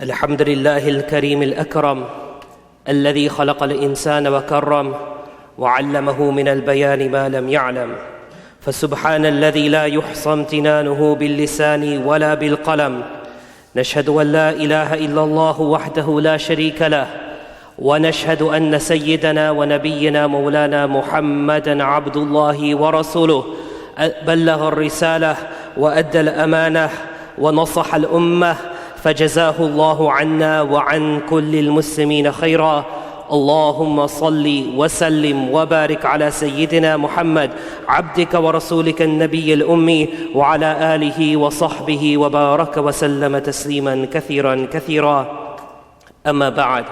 الحمد لله الكريم الأكرم الذي خلق الإنسان وكرم وعلمه من البيان ما لم يعلم فسبحان الذي لا يحصى امتنانه باللسان ولا بالقلم نشهد أن لا إله إلا الله وحده لا شريك له ونشهد أن سيدنا ونبينا مولانا محمدًا عبد الله ورسوله بلغ الرسالة وأدى الأمانة ونصح الأمة فجزاه الله عنا وعن كل المسلمين خيرا اللهم صل وسلم وبارك على سيدنا محمد عبدك ورسولك النبي الأمي وعلى آله وصحبه وبارك وسلم تسليما كثيرا كثيرا أما بعد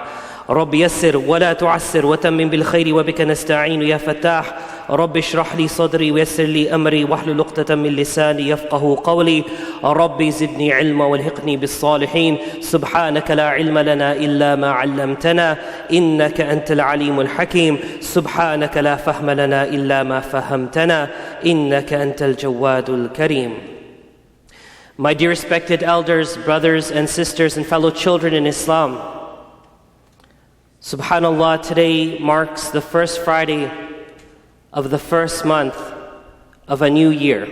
رب يسر ولا تعسر وتمم بالخير وبك نستعين يا فتاح رب اشرح لي صدري ويسر لي أمري واحلل عقدة من لساني يفقه قولي رب زدني علما والحقني بالصالحين سبحانك لا علم لنا إلا ما علمتنا إنك أنت العليم الحكيم سبحانك لا فهم لنا إلا ما فهمتنا إنك أنت الجواد الكريم. My dear respected elders, brothers and sisters and fellow children in Islam, Subhanallah, today marks the first Friday of the first month of a new year.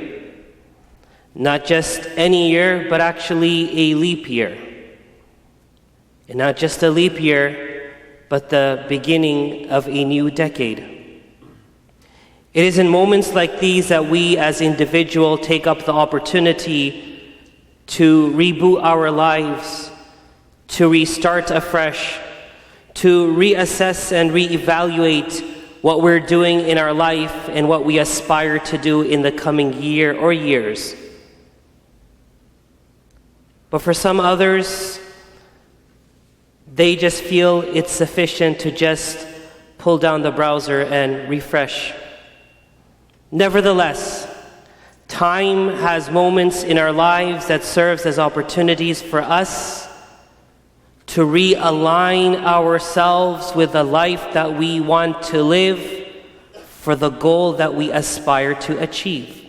Not just any year, but actually a leap year. And not just a leap year, but the beginning of a new decade. It is in moments like these that we as individuals take up the opportunity to reboot our lives, to restart afresh, to reassess and reevaluate what we're doing in our life and what we aspire to do in the coming year or years. But for some others, they just feel it's sufficient to just pull down the browser and refresh. Nevertheless, time has moments in our lives that serves as opportunities for us to realign ourselves with the life that we want to live for the goal that we aspire to achieve.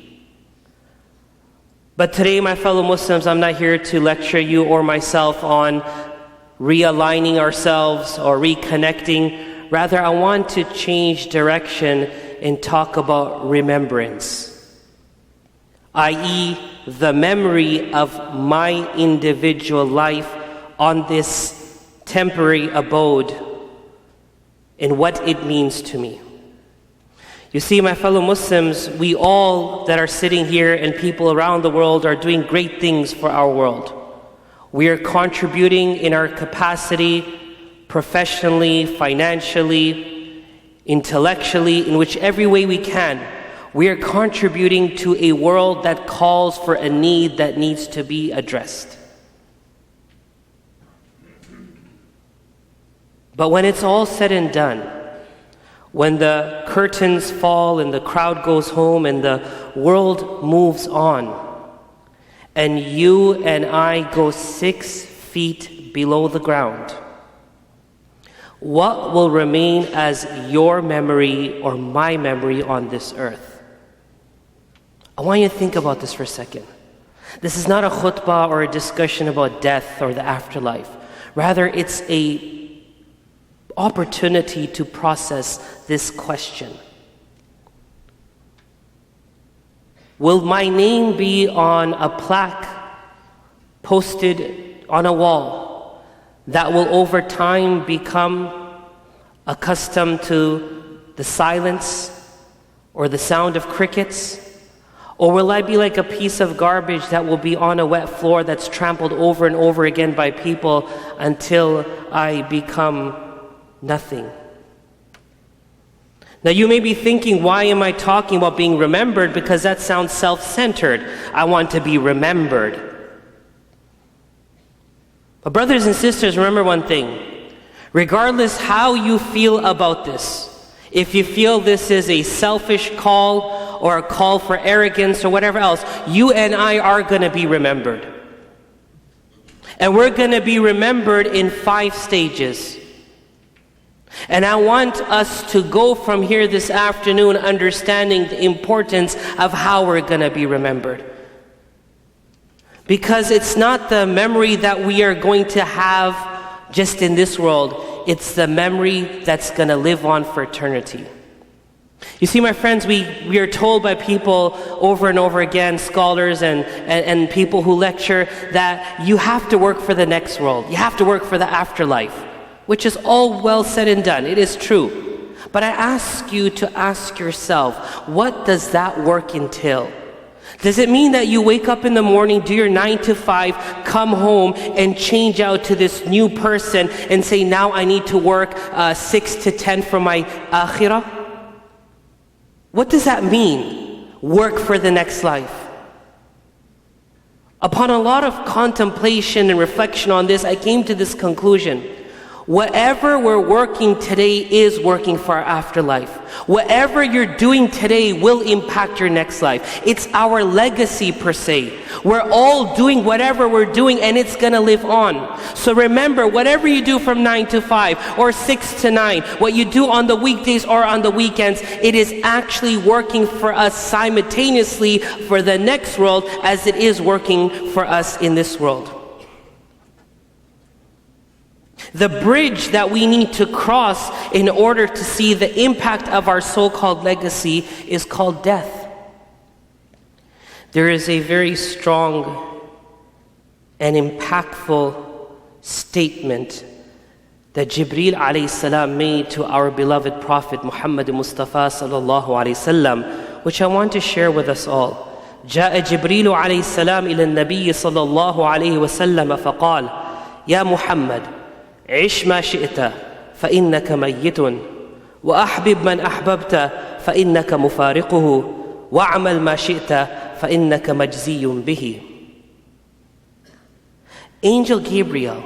But today, my fellow Muslims, I'm not here to lecture you or myself on realigning ourselves or reconnecting. Rather, I want to change direction and talk about remembrance, i.e., the memory of my individual life on this temporary abode and what it means to me. You see, my fellow Muslims, we all that are sitting here and people around the world are doing great things for our world. We are contributing in our capacity, professionally, financially, intellectually, in whichever way we can. We are contributing to a world that calls for a need that needs to be addressed. But when it's all said and done, when the curtains fall and the crowd goes home and the world moves on, and you and I go 6 feet below the ground, what will remain as your memory or my memory on this earth? I want you to think about this for a second. This is not a khutbah or a discussion about death or the afterlife. Rather, it's a opportunity to process this question. Will my name be on a plaque posted on a wall that will over time become accustomed to the silence or the sound of crickets? Or will I be like a piece of garbage that will be on a wet floor that's trampled over and over again by people until I become nothing? Now you may be thinking, why am I talking about being remembered? Because that sounds self-centered. I want to be remembered. But brothers and sisters, remember one thing. Regardless how you feel about this, if you feel this is a selfish call or a call for arrogance or whatever else, you and I are going to be remembered. And we're going to be remembered in 5 stages. And I want us to go from here this afternoon understanding the importance of how we're going to be remembered. Because it's not the memory that we are going to have just in this world. It's the memory that's going to live on for eternity. You see, my friends, we are told by people over and over again, scholars and people who lecture, that you have to work for the next world. You have to work for the afterlife, which is all well said and done. It is true. But I ask you to ask yourself, what does that work entail? Does it mean that you wake up in the morning, do your 9 to 5, come home and change out to this new person and say, now I need to work 6 to 10 for my akhirah? What does that mean? Work for the next life. Upon a lot of contemplation and reflection on this, I came to this conclusion. Whatever we're working today is working for our afterlife. Whatever you're doing today will impact your next life. It's our legacy per se. We're all doing whatever we're doing and it's going to live on. So remember, whatever you do from 9 to 5 or 6 to 9, what you do on the weekdays or on the weekends, it is actually working for us simultaneously for the next world as it is working for us in this world. The bridge that we need to cross in order to see the impact of our so-called legacy is called death. There is a very strong and impactful statement that Jibreel alayhi salam made to our beloved Prophet Muhammad Mustafa sallallahu alayhi wasallam, which I want to share with us all. جاء جبريل عليه السلام إلى النبي صلى الله عليه وسلم فقال يا محمد عش ما شئت فإنك ميت وأحبب من أحببت فإنك مفارقه واعمل ما شئت فإنك مجزي به. Angel Gabriel,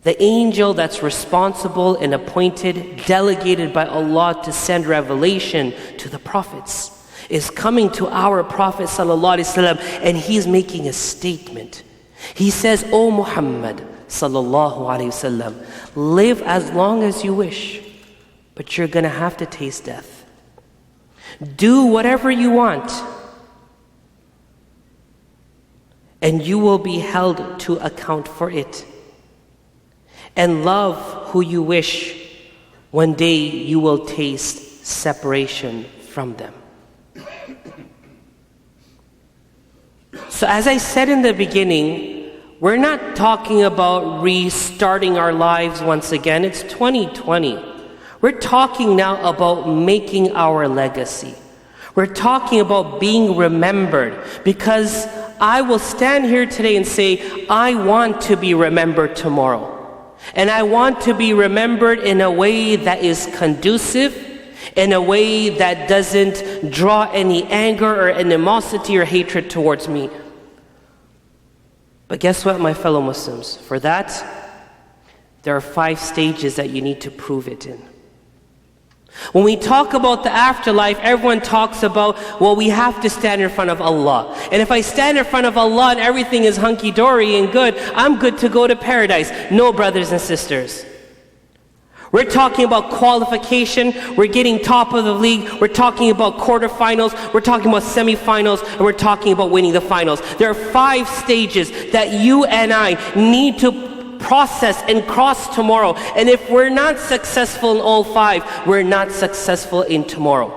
the angel that's responsible and appointed, delegated by Allah to send revelation to the prophets, is coming to our Prophet ﷺ, and he's making a statement. He says, O Muhammad sallallahu alayhi wasallam, live as long as you wish, but you're going to have to taste death. Do whatever you want, and you will be held to account for it. And love who you wish, one day you will taste separation from them. So as I said in the beginning, we're not talking about restarting our lives once again. It's 2020. We're talking now about making our legacy. We're talking about being remembered, because I will stand here today and say, I want to be remembered tomorrow. And I want to be remembered in a way that is conducive, in a way that doesn't draw any anger or animosity or hatred towards me. But guess what, my fellow Muslims? For that, there are 5 stages that you need to prove it in. When we talk about the afterlife, everyone talks about, well, we have to stand in front of Allah. And if I stand in front of Allah and everything is hunky-dory and good, I'm good to go to paradise. No, brothers and sisters. We're talking about qualification. We're getting top of the league. We're talking about quarterfinals. We're talking about semifinals. And we're talking about winning the finals. There are 5 stages that you and I need to process and cross tomorrow. And if we're not successful in all 5, we're not successful in tomorrow.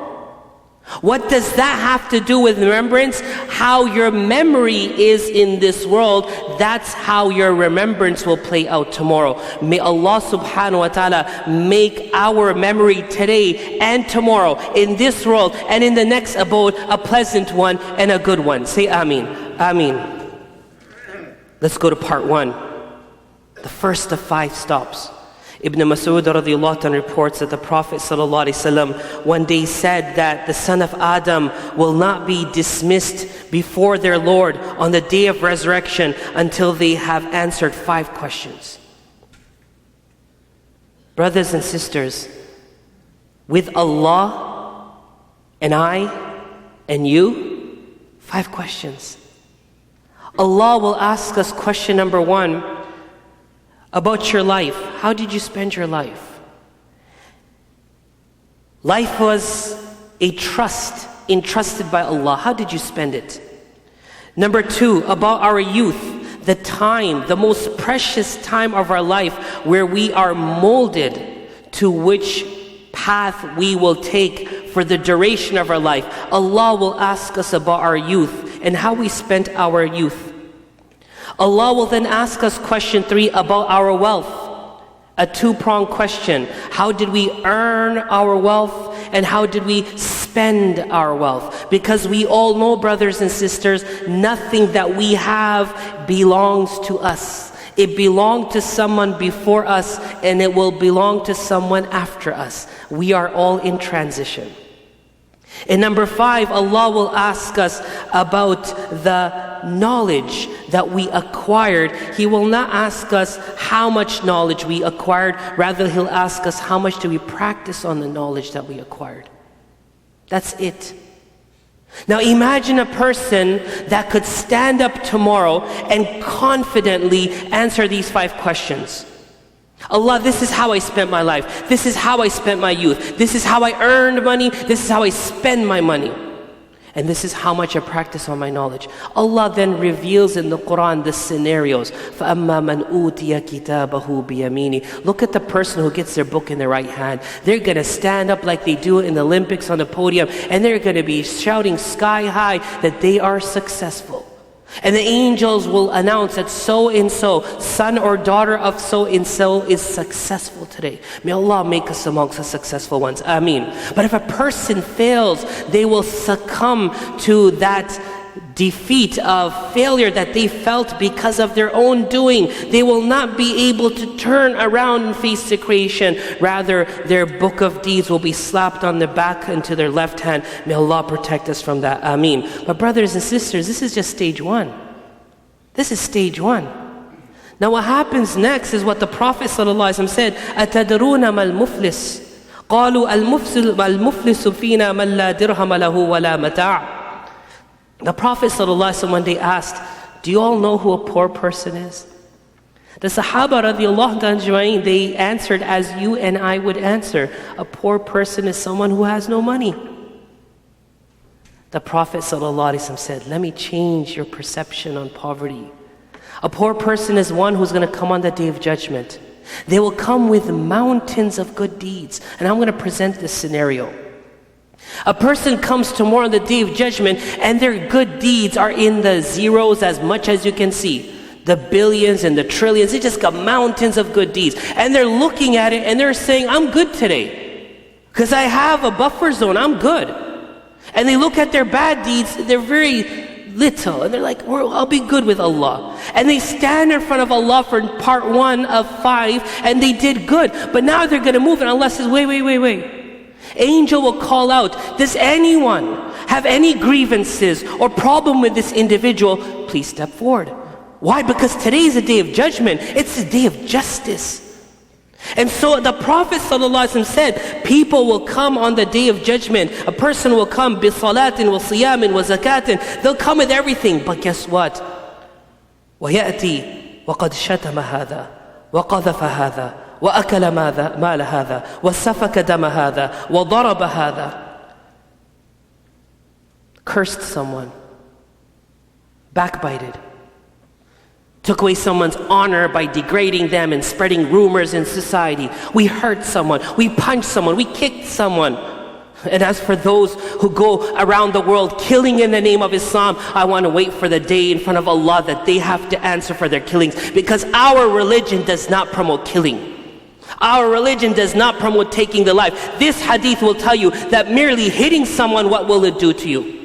What does that have to do with remembrance? How your memory is in this world, that's how your remembrance will play out tomorrow. May Allah subhanahu wa ta'ala make our memory today and tomorrow, in this world and in the next abode, a pleasant one and a good one. Say Ameen. Ameen. Let's go to part 1. The first of 5 stops. Ibn Mas'ud radiallahu anhu reports that the Prophet sallallahu alaihi wasallam one day said that the son of Adam will not be dismissed before their Lord on the day of resurrection until they have answered 5 questions. Brothers and sisters, with Allah and I and you, 5 questions. Allah will ask us question number 1, about your life. How did you spend your life? Life was a trust entrusted by Allah. How did you spend it? Number 2, about our youth, the time, the most precious time of our life where we are molded to which path we will take for the duration of our life. Allah will ask us about our youth and how we spent our youth. Allah will then ask us question 3 about our wealth. A 2-pronged question. How did we earn our wealth and how did we spend our wealth? Because we all know, brothers and sisters, nothing that we have belongs to us. It belonged to someone before us and it will belong to someone after us. We are all in transition. And number 5, Allah will ask us about the knowledge that we acquired. He will not ask us how much knowledge we acquired. Rather, He'll ask us how much do we practice on the knowledge that we acquired. That's it. Now imagine a person that could stand up tomorrow and confidently answer these 5 questions. Allah, this is how I spent my life. This is how I spent my youth. This is how I earned money. This is how I spend my money. And this is how much I practice on my knowledge. Allah then reveals in the Quran the scenarios. فَأَمَّا مَنْ أُوتِيَ كِتَابَهُ بِيَمِينِهِ. Look at the person who gets their book in their right hand. They're going to stand up like they do in the Olympics on the podium, and they're going to be shouting sky high that they are successful. And the angels will announce that so-and-so, son or daughter of so-and-so is successful today. May Allah make us amongst the successful ones. Ameen. But if a person fails, they will succumb to that defeat of failure that they felt because of their own doing. They will not be able to turn around and face the creation. Rather, their book of deeds will be slapped on the back into their left hand. May Allah protect us from that. Ameen. But brothers and sisters, this is just stage 1. This is stage 1. Now what happens next is what the Prophet ﷺ said, أَتَدْرُونَ مَا الْمُفْلِسِ قَالُوا الْمُفْلِسُ فِينَا مَنْ لَا دِرْهَمَ لَهُ وَلَا مَتَاعٍ. The Prophet ﷺ one day asked, do you all know who a poor person is? The Sahaba radiallahu anhu, they answered as you and I would answer. A poor person is someone who has no money. The Prophet ﷺ said, let me change your perception on poverty. A poor person is one who's going to come on the Day of Judgment. They will come with mountains of good deeds. And I'm going to present this scenario. A person comes tomorrow on the Day of Judgment and their good deeds are in the zeros as much as you can see. The billions and the trillions, they just got mountains of good deeds. And they're looking at it and they're saying, I'm good today. Because I have a buffer zone, I'm good. And they look at their bad deeds, they're very little. And they're like, well, I'll be good with Allah. And they stand in front of Allah for part 1 of 5 and they did good. But now they're going to move and Allah says, wait. Angel will call out, does anyone have any grievances or problem with this individual? Please step forward. Why? Because today is a day of judgment. It's a day of justice. And so the Prophet ﷺ said, people will come on the Day of Judgment. A person will come بِصَلَاةٍ وَصِيَامٍ وَزَكَاةٍ. They'll come with everything. But guess what? وَيَأْتِي وَقَدْ شَتَمَ هَذَا وَقَذَفَ هَذَا وَأَكَلَ مَالَ هَذَا وَسَفَكَ دَمَ هَذَا وَضَرَبَ هَذَا. Cursed someone, backbited, took away someone's honor by degrading them and spreading rumors in society. We hurt someone, we punched someone, we kicked someone. And as for those who go around the world killing in the name of Islam, I want to wait for the day in front of Allah that they have to answer for their killings, because our religion does not promote killing. Our religion does not promote taking the life. This hadith will tell you that merely hitting someone, what will it do to you?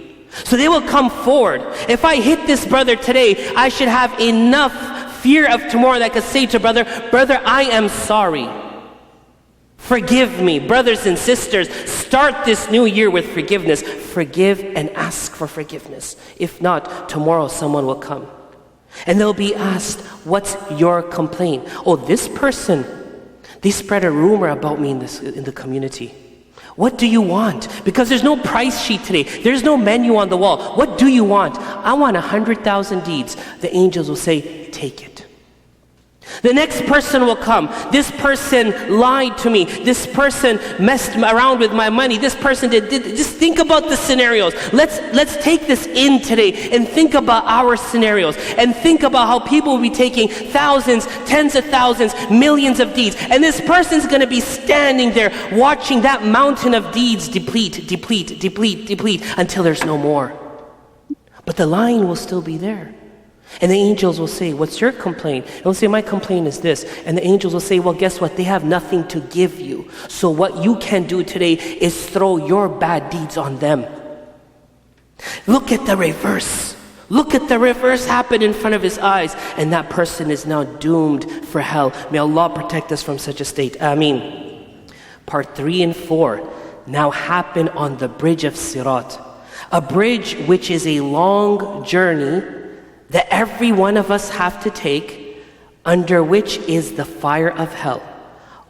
So they will come forward. If I hit this brother today, I should have enough fear of tomorrow that I could say to brother, I am sorry. Forgive me. Brothers and sisters, start this new year with forgiveness. Forgive and ask for forgiveness. If not, tomorrow someone will come. And they'll be asked, what's your complaint? Oh, this person, they spread a rumor about me in the community. What do you want? Because there's no price sheet today. There's no menu on the wall. What do you want? I want 100,000 deeds. The angels will say, take it. The next person will come. This person lied to me. This person messed around with my money. This person did. Just think about the scenarios. Let's take this in today and think about our scenarios. And think about how people will be taking thousands, tens of thousands, millions of deeds. And this person's going to be standing there watching that mountain of deeds deplete until there's no more. But the line will still be there. And the angels will say, what's your complaint? And we'll say, my complaint is this. And the angels will say, well, guess what? They have nothing to give you. So what you can do today is throw your bad deeds on them. Look at the reverse. Look at the reverse happen in front of his eyes. And that person is now doomed for hell. May Allah protect us from such a state. Ameen. Part 3 and 4 now happen on the bridge of Sirat. A bridge which is a long journey that every one of us have to take, under which is the fire of hell.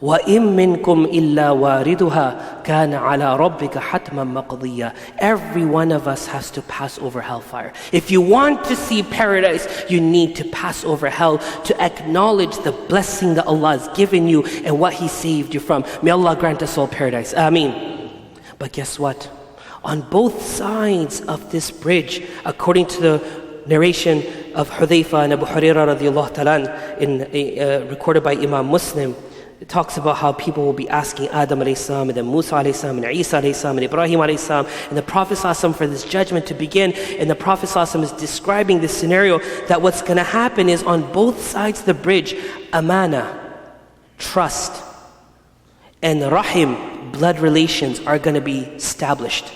وَإِن مِّنكُمْ إِلَّا وَارِدُهَا كَانَ عَلَى رَبِّكَ حَتْمًا مَقْضِيًّا. Every one of us has to pass over hellfire. If you want to see paradise, you need to pass over hell to acknowledge the blessing that Allah has given you and what He saved you from. May Allah grant us all paradise. Ameen. But guess what? On both sides of this bridge, according to the narration of Hudayfa and Abu Hurairah radiallahu ta'ala recorded by Imam Muslim, it talks about how people will be asking Adam alayhi salam, and then Musa alayhi salam, and Isa alayhi salam, and Ibrahim alayhi salam, and the Prophet sallallahu alaihi wasallam for this judgment to begin. And the Prophet sallallahu alaihi wasallam is describing this scenario that what's going to happen is on both sides of the bridge, amana, trust, and rahim, blood relations are going to be established.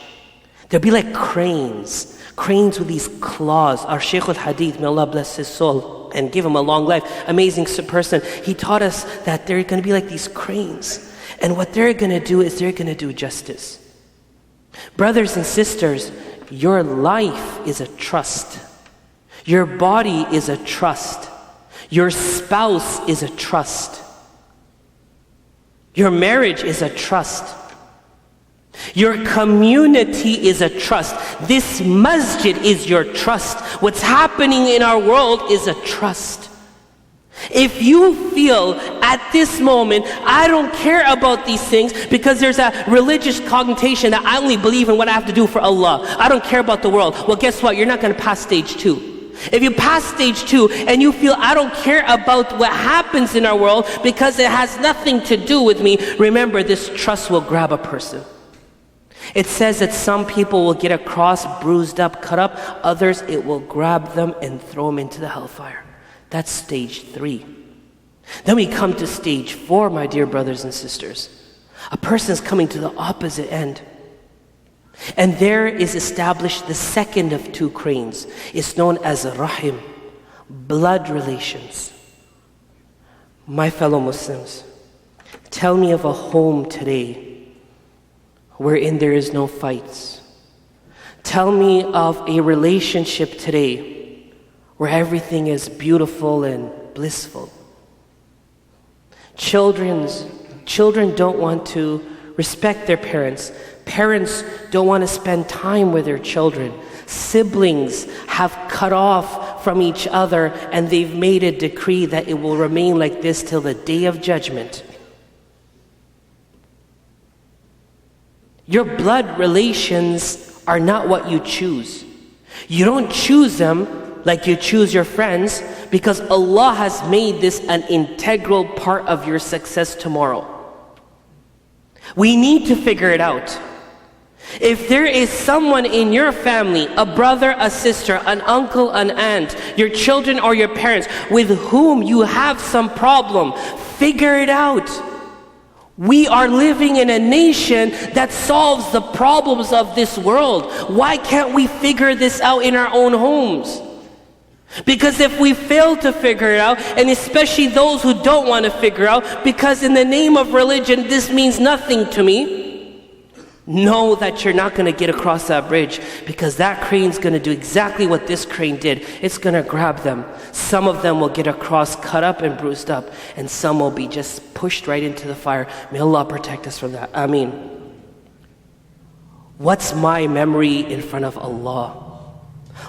They'll be like cranes with these claws. Our Shaykh al-Hadith, may Allah bless his soul and give him a long life, amazing person, he taught us that they're going to be like these cranes. And what they're going to do is they're going to do justice. Brothers and sisters, your life is a trust. Your body is a trust. Your spouse is a trust. Your marriage is a trust. Your community is a trust. This masjid is your trust. What's happening in our world is a trust. If you feel at this moment, I don't care about these things because there's a religious connotation that I only believe in what I have to do for Allah. I don't care about the world. Well, guess what? You're not going to pass stage 2. If you pass stage 2 and you feel I don't care about what happens in our world because it has nothing to do with me, remember this trust will grab a person. It says that some people will get a cross bruised up, cut up. Others, it will grab them and throw them into the hellfire. That's stage 3. Then we come to stage 4, my dear brothers and sisters. A person is coming to the opposite end. And there is established the second of 2 cranes. It's known as rahim, blood relations. My fellow Muslims, tell me of a home today wherein there is no fights. Tell me of a relationship today where everything is beautiful and blissful. Children don't want to respect their parents. Parents don't want to spend time with their children. Siblings have cut off from each other and they've made a decree that it will remain like this till the day of judgment. Your blood relations are not what you choose. You don't choose them like you choose your friends because Allah has made this an integral part of your success tomorrow. We need to figure it out. If there is someone in your family, a brother, a sister, an uncle, an aunt, your children or your parents, with whom you have some problem, figure it out. We are living in a nation that solves the problems of this world. Why can't we figure this out in our own homes? Because if we fail to figure it out, and especially those who don't want to figure out, because in the name of religion, this means nothing to me, know that you're not going to get across that bridge, because that crane's going to do exactly what this crane did. It's going to grab them. Some of them will get across, cut up and bruised up, and some will be just pushed right into the fire. May Allah protect us from that. Ameen. What's my memory in front of Allah?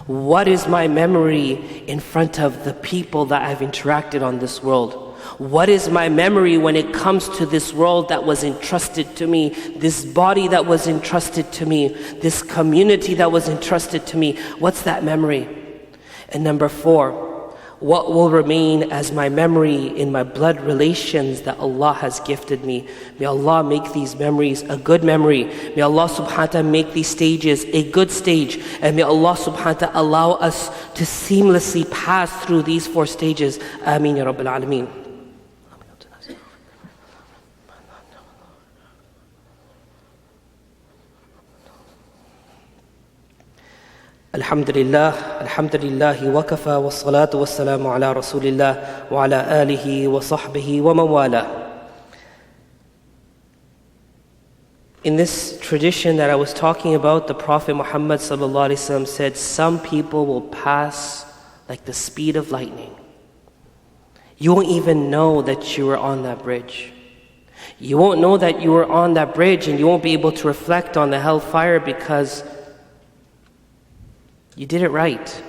What is my memory in front of the people that I've interacted on this world? What is my memory when it comes to this world that was entrusted to me, this body that was entrusted to me, this community that was entrusted to me? What's that memory? And number 4, what will remain as my memory in my blood relations that Allah has gifted me? May Allah make these memories a good memory. May Allah subhanahu wa ta'ala make these stages a good stage. And may Allah subhanahu wa ta'ala allow us to seamlessly pass through these 4 stages. Ameen ya Rabbil Alameen. Alhamdulillah wa kafa wa salatu wa salamu ala rasulillah wa ala alihi wa sahbihi wa mawala. In this tradition that I was talking about, the Prophet Muhammad sallallahu alaihi wasallam said, some people will pass like the speed of lightning. You won't even know that you were on that bridge. You won't know that you were on that bridge, and you won't be able to reflect on the hellfire because you did it right.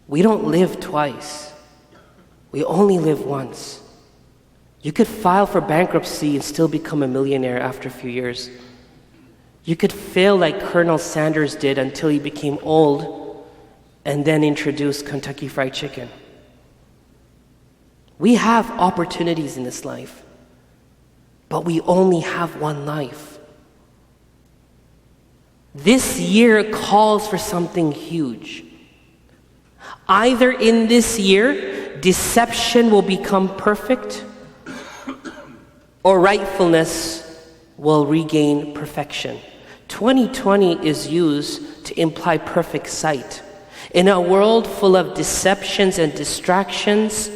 We don't live twice. We only live once. You could file for bankruptcy and still become a millionaire after a few years. You could fail like Colonel Sanders did until he became old and then introduced Kentucky Fried Chicken. We have opportunities in this life, but we only have one life. This year calls for something huge. Either in this year, deception will become perfect, or rightfulness will regain perfection. 2020 is used to imply perfect sight. In a world full of deceptions and distractions,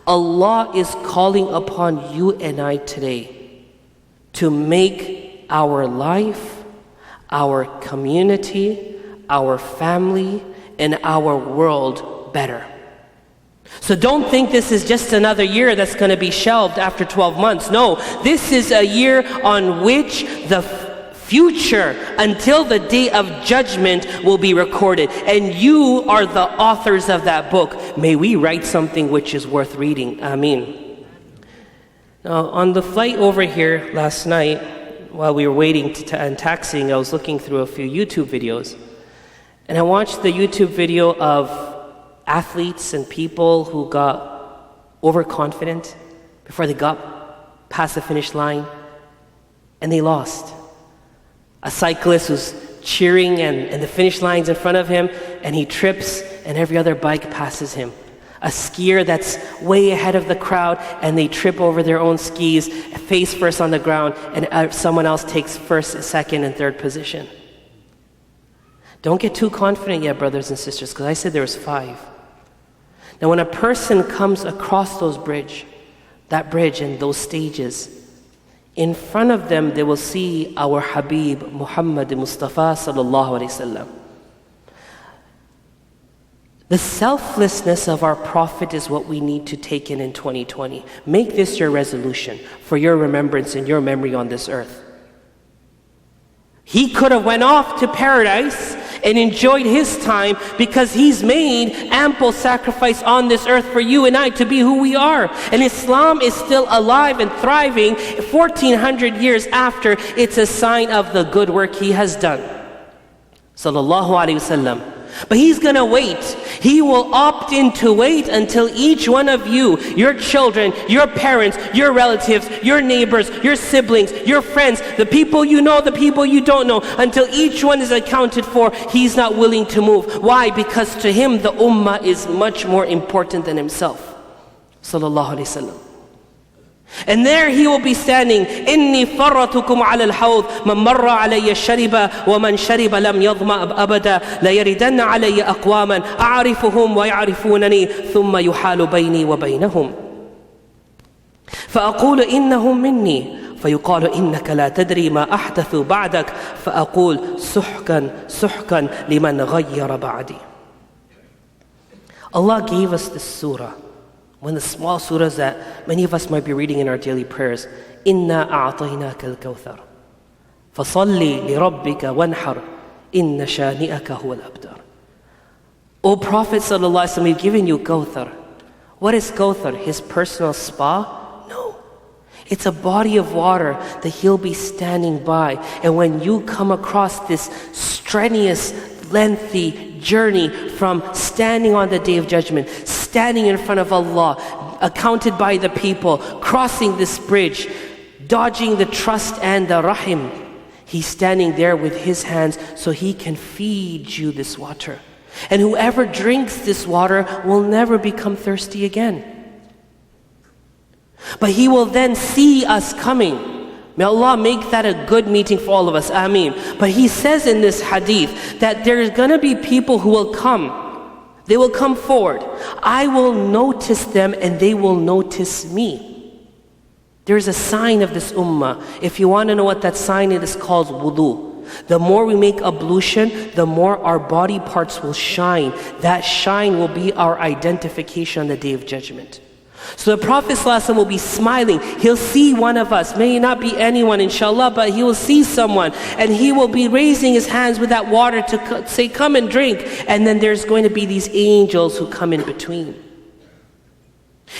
Allah is calling upon you and I today to make our life, our community, our family, and our world better. So don't think this is just another year that's going to be shelved after 12 months. No, this is a year on which the future until the day of judgment will be recorded. And you are the authors of that book. May we write something which is worth reading. Ameen. Now, on the flight over here last night, while we were waiting and taxiing, I was looking through a few YouTube videos. And I watched the YouTube video of athletes and people who got overconfident before they got past the finish line, and they lost. A cyclist who's cheering and the finish line's in front of him, and he trips and every other bike passes him. A skier that's way ahead of the crowd and they trip over their own skis, face first on the ground, and someone else takes first, second, and third position. Don't get too confident yet, brothers and sisters, because I said there was 5. Now when a person comes across that bridge and those stages, in front of them they will see our Habib Muhammad Mustafa sallallahu alaihi wasallam. The selflessness of our Prophet is what we need to take in 2020. Make this your resolution for your remembrance and your memory on this earth. He could have went off to paradise and enjoyed his time because he's made ample sacrifice on this earth for you and I to be who we are. And Islam is still alive and thriving 1400 years after. It's a sign of the good work he has done. Sallallahu alaihi wasallam. But he's going to wait. He will opt in to wait until each one of you, your children, your parents, your relatives, your neighbors, your siblings, your friends, the people you know, the people you don't know, until each one is accounted for, he's not willing to move. Why? Because to him the ummah is much more important than himself. Sallallahu alaihi wasallam. And there he will be standing. إني فرتكم على الحوض من مر علي شرب ومن شرب لم يظمأ أبدا لا يردن علي أقواما أعرفهم ويعرفونني ثم يحال بيني وبينهم فأقول إنهم مني فيقال إنك لا تدري ما أحدث بعدك فأقول سحقا سحقا لمن غير بعدي. Allah gave us this surah, one of the small surahs that many of us might be reading in our daily prayers. إِنَّا أَعْطَيْنَاكَ الْكَوْثَرَ فَصَلِّ لِرَبِّكَ وَانْحَرْ إِنَّ شَانِئَكَ هُوَ الْأَبْتَرُ. O Prophet sallallahu alaihi wasallam, we've given you Kawthar. What is Kauthar? His personal spa? No. It's a body of water that he'll be standing by. And when you come across this strenuous, lengthy journey from standing on the Day of Judgment, standing in front of Allah, accounted by the people, crossing this bridge, dodging the trust and the rahim, he's standing there with his hands so he can feed you this water. And whoever drinks this water will never become thirsty again. But he will then see us coming. May Allah make that a good meeting for all of us. Ameen. But he says in this hadith that there's going to be people who will come. They will come forward. I will notice them and they will notice me. There's a sign of this ummah. If you want to know what that sign is, it's called wudu. The more we make ablution, the more our body parts will shine. That shine will be our identification on the Day of Judgment. So the Prophet ﷺ will be smiling. He'll see one of us, may not be anyone inshallah, but he will see someone and he will be raising his hands with that water to say, come and drink. And then there's going to be these angels who come in between.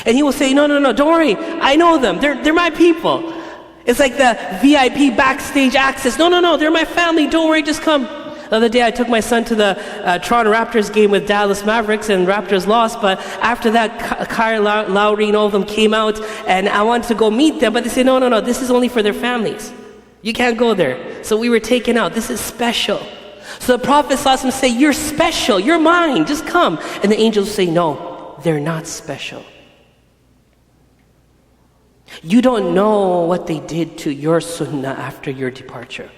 And he will say, no, don't worry, I know them, they're my people. It's like the VIP backstage access. No, they're my family, don't worry, just come. The other day I took my son to the Toronto Raptors game with Dallas Mavericks and Raptors lost, but after that Kyle Lowry and all of them came out and I wanted to go meet them, but they said, no, this is only for their families. You can't go there. So we were taken out. This is special. So the Prophet ﷺ say, you're special, you're mine, just come. And the angels say, no, they're not special. You don't know what they did to your sunnah after your departure.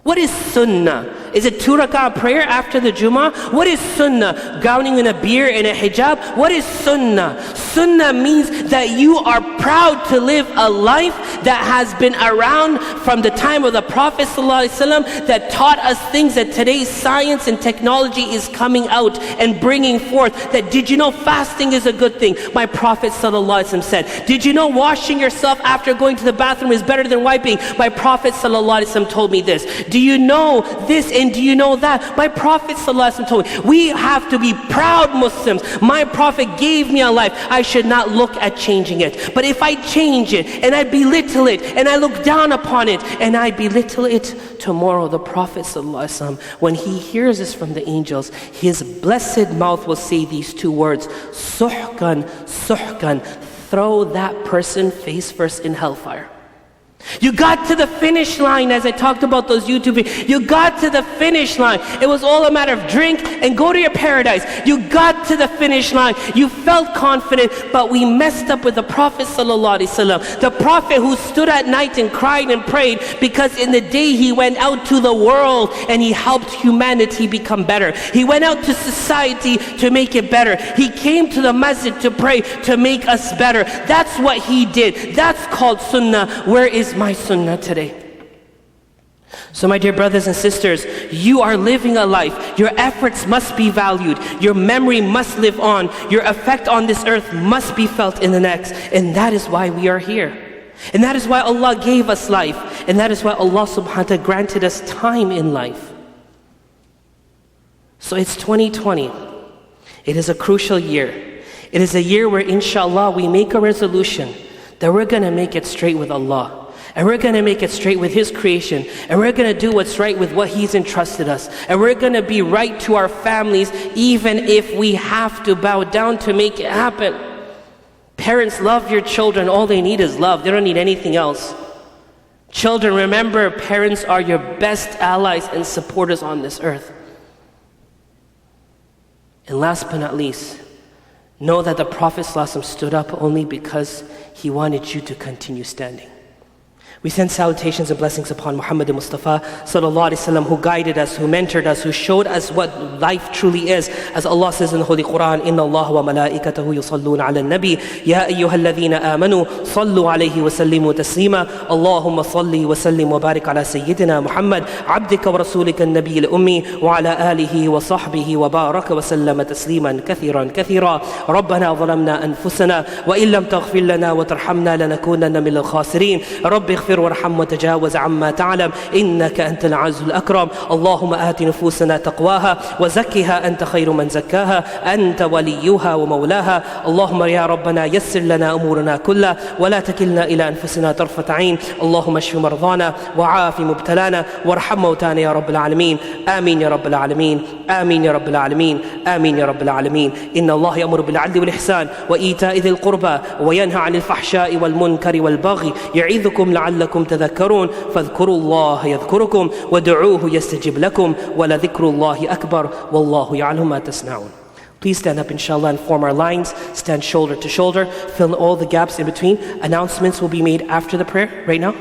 What is sunnah? Is it 2 rak'ah prayer after the Jummah? What is sunnah? Gowning in a beard and a hijab? What is sunnah? Sunnah means that you are proud to live a life that has been around from the time of the Prophet ﷺ, that taught us things that today's science and technology is coming out and bringing forth. That did you know fasting is a good thing? My Prophet ﷺ said. Did you know washing yourself after going to the bathroom is better than wiping? My Prophet ﷺ told me this. Do you know this and do you know that? My Prophet ﷺ told me, we have to be proud Muslims. My Prophet gave me a life. I should not look at changing it. But if I change it and I belittle it and I look down upon it and I belittle it, tomorrow the Prophet ﷺ, when he hears this from the angels, his blessed mouth will say these two words, suhkan, suhkan, throw that person face first in hellfire. You got to the finish line, as I talked about those YouTube videos. You got to the finish line. It was all a matter of drink and go to your paradise. You got to the finish line. You felt confident, but we messed up with the Prophet ﷺ. The Prophet who stood at night and cried and prayed because in the day he went out to the world and he helped humanity become better. He went out to society to make it better. He came to the masjid to pray to make us better. That's what he did. That's called sunnah. Where is my sunnah today? So my dear brothers and sisters, you are living a life. Your efforts must be valued. Your memory must live on. Your effect on this earth must be felt in the next. And that is why we are here. And that is why Allah gave us life. And that is why Allah subhanahu wa ta'ala granted us time in life. So it's 2020. It is a crucial year. It is a year where inshallah we make a resolution that we're going to make it straight with Allah. And we're going to make it straight with His creation. And we're going to do what's right with what He's entrusted us. And we're going to be right to our families even if we have to bow down to make it happen. Parents, love your children. All they need is love. They don't need anything else. Children, remember, parents are your best allies and supporters on this earth. And last but not least, know that the Prophet ﷺ stood up only because he wanted you to continue standing. We send salutations and blessings upon Muhammad Mustafa sallallahu alaihi wasallam, who guided us, who mentored us, who showed us what life truly is. As Allah says in the Holy Quran, Inna Allah wa malaikatahu yusalluna ala nabi, Ya ayyuhalladhina amanu, sallu alayhi wa sallimu taslima, Allahumma salli wa sallim wa barik ala Sayyidina Muhammad, abdika wa rasulika al-nabi al-ummi, wa ala alihi wa sahbihi wa baraka wa sallama tasliman kathiran kathira. Rabbana zalamna anfusana, wa illam taghfir lana wa tarhamna lanakunanna min al-khasirin. Rabbi ighfir واغفر وارحم وتجاوز عما تعلم إنك أنت العز الأكرم. اللهم آت نفوسنا تقواها وزكها أنت خير من زكاها أنت وليها ومولاها. اللهم يا ربنا يسر لنا أمورنا كلها ولا تكلنا إلى أنفسنا طرفة عين. اللهم اشف مرضانا وعاف مبتلانا وارحم موتانا يا رب العالمين. آمين يا رب العالمين. آمين يا رب العالمين. آمين يا رب العالمين. إن الله يأمر بالعدل والإحسان وإيتاء ذي القربى وينهى عن الفحشاء والمنكر والبغي يعظكم لعلكم تذكرون. فاذكروا الله يذكركم وادعوه يستجب لكم ولذكر الله أكبر والله يعلم ما تصنعون. Please stand up inshallah and form our lines. Stand shoulder to shoulder. Fill in all the gaps in between. Announcements will be made after the prayer right now.